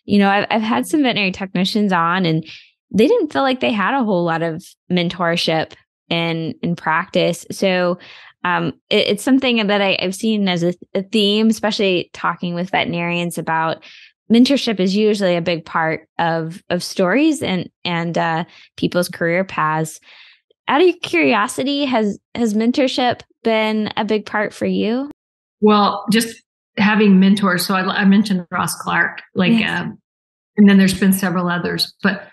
I've had some veterinary technicians on, and they didn't feel like they had a whole lot of mentorship in practice. So it's something that I've seen as a theme, especially talking with veterinarians about mentorship is usually a big part of stories and people's career paths. Out of curiosity, has mentorship been a big part for you? Well, just having mentors. So I mentioned Ross Clark, yes. And then there's been several others. But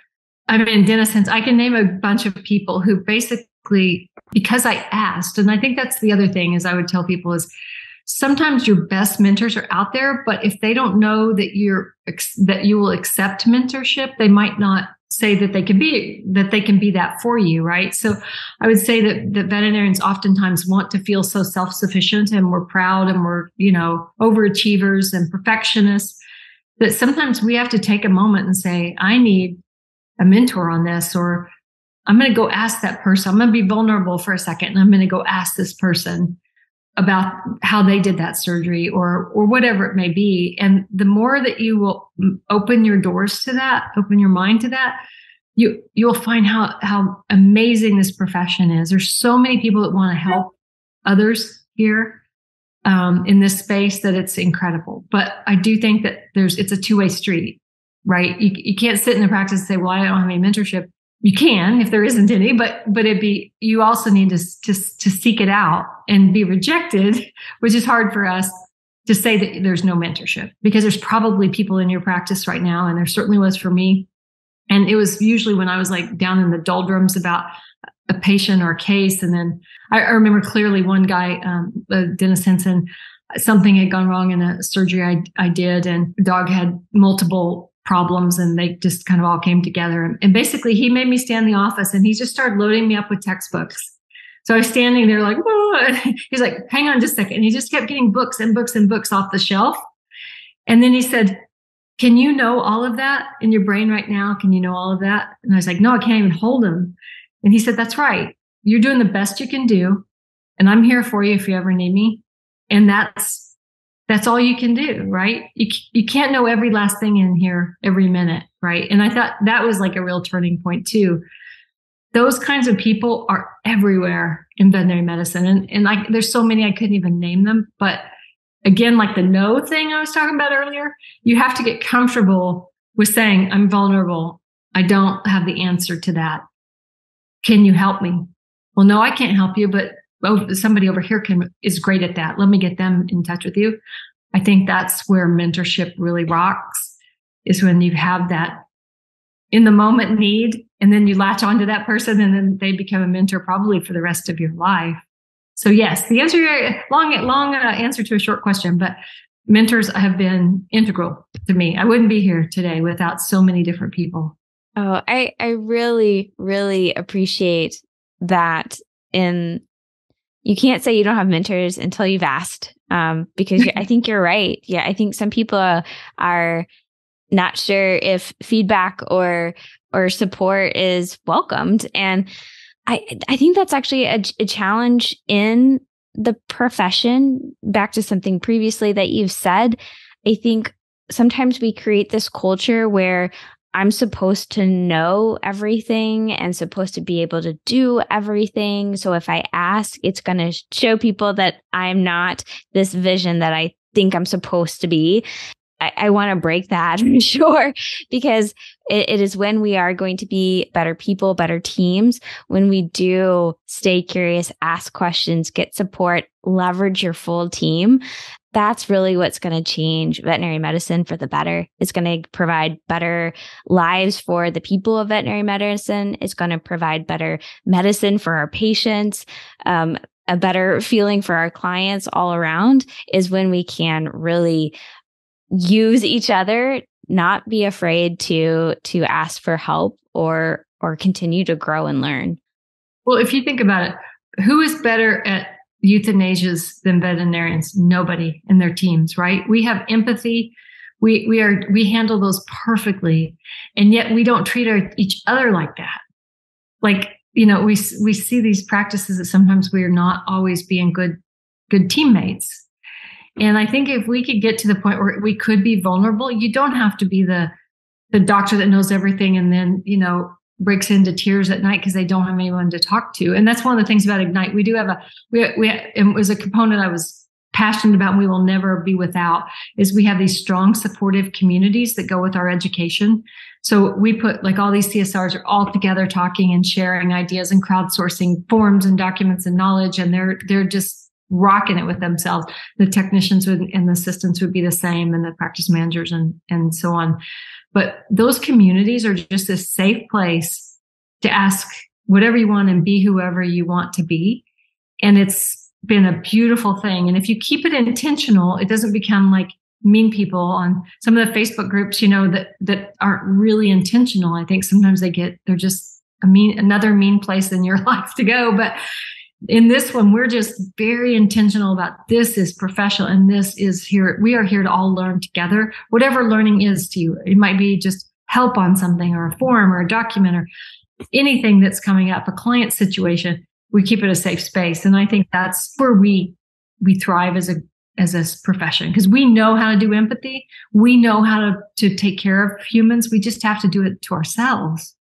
I mean, in a sense, I can name a bunch of people who basically, because I asked, and I think that's the other thing is I would tell people is sometimes your best mentors are out there, but if they don't know that you will accept mentorship, they might not say that they can be that for you, right? So I would say that veterinarians oftentimes want to feel so self-sufficient and we're proud and we're, overachievers and perfectionists that sometimes we have to take a moment and say, I need a mentor on this, or I'm going to go ask that person. I'm going to be vulnerable for a second and I'm going to go ask this person about how they did that surgery or whatever it may be. And the more that you will open your doors to that, open your mind to that, you'll find how amazing this profession is. There's so many people that want to help others here in this space that it's incredible. But I do think that it's a two-way street, right? You can't sit in the practice and say, well, I don't have any mentorship. You can if there isn't any, but you also need to seek it out and be rejected, which is hard for us to say that there's no mentorship, because there's probably people in your practice right now, and there certainly was for me. And it was usually when I was like down in the doldrums about a patient or a case. And then I remember clearly one guy, Dennis Henson, something had gone wrong in a surgery I did, and the dog had multiple problems, and they just kind of all came together. And basically he made me stand in the office and he just started loading me up with textbooks. So I was standing there like, oh. He's like, hang on just a second. And he just kept getting books and books and books off the shelf. And then he said, can you know all of that in your brain right now? Can you know all of that? And I was like, no, I can't even hold them. And he said, that's right. You're doing the best you can do. And I'm here for you if you ever need me. And that's all you can do, right? You can't know every last thing in here every minute, right? And I thought that was like a real turning point too. Those kinds of people are everywhere in veterinary medicine. And like, there's so many, I couldn't even name them. But again, like the no thing I was talking about earlier, you have to get comfortable with saying, I'm vulnerable. I don't have the answer to that. Can you help me? Well, no, I can't help you, but somebody over here is great at that. Let me get them in touch with you. I think that's where mentorship really rocks, is when you have that in the moment need, and then you latch onto that person, and then they become a mentor probably for the rest of your life. So yes, the answer, long answer to a short question, but mentors have been integral to me. I wouldn't be here today without so many different people. Oh, I really, really appreciate that. You can't say you don't have mentors until you've asked, because I think you're right. Yeah, I think some people are not sure if feedback or support is welcomed. And I think that's actually a challenge in the profession. Back to something previously that you've said, I think sometimes we create this culture where I'm supposed to know everything and supposed to be able to do everything. So if I ask, it's going to show people that I'm not this vision that I think I'm supposed to be. I want to break that for sure, because it is when we are going to be better people, better teams, when we do stay curious, ask questions, get support, leverage your full team. That's really what's going to change veterinary medicine for the better. It's going to provide better lives for the people of veterinary medicine. It's going to provide better medicine for our patients, a better feeling for our clients all around, is when we can really use each other, not be afraid to ask for help or continue to grow and learn. Well, if you think about it, who is better at euthanasias than veterinarians? Nobody in their teams, right? We have empathy. We handle those perfectly. And yet we don't treat each other like that. Like, we see these practices that sometimes we are not always being good teammates. And I think if we could get to the point where we could be vulnerable, you don't have to be the the doctor that knows everything and then, breaks into tears at night because they don't have anyone to talk to. And that's one of the things about Ignite. We do have it was a component I was passionate about and we will never be without, is we have these strong supportive communities that go with our education. So we put like all these CSRs are all together talking and sharing ideas and crowdsourcing forms and documents and knowledge. And they're just rocking it with themselves. The technicians and the assistants would be the same, and the practice managers and so on. But those communities are just a safe place to ask whatever you want and be whoever you want to be. And it's been a beautiful thing. And if you keep it intentional, it doesn't become like mean people on some of the Facebook groups, that aren't really intentional. I think sometimes they're just another mean place in your life to go. But in this one, we're just very intentional about this is professional and this is here. We are here to all learn together, whatever learning is to you. It might be just help on something or a form or a document or anything that's coming up, a client situation. We keep it a safe space. And I think that's where we thrive as a profession, because we know how to do empathy. We know how to take care of humans. We just have to do it to ourselves,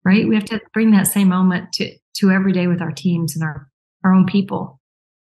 right? We have to bring that same moment to every day with our teams and our own people.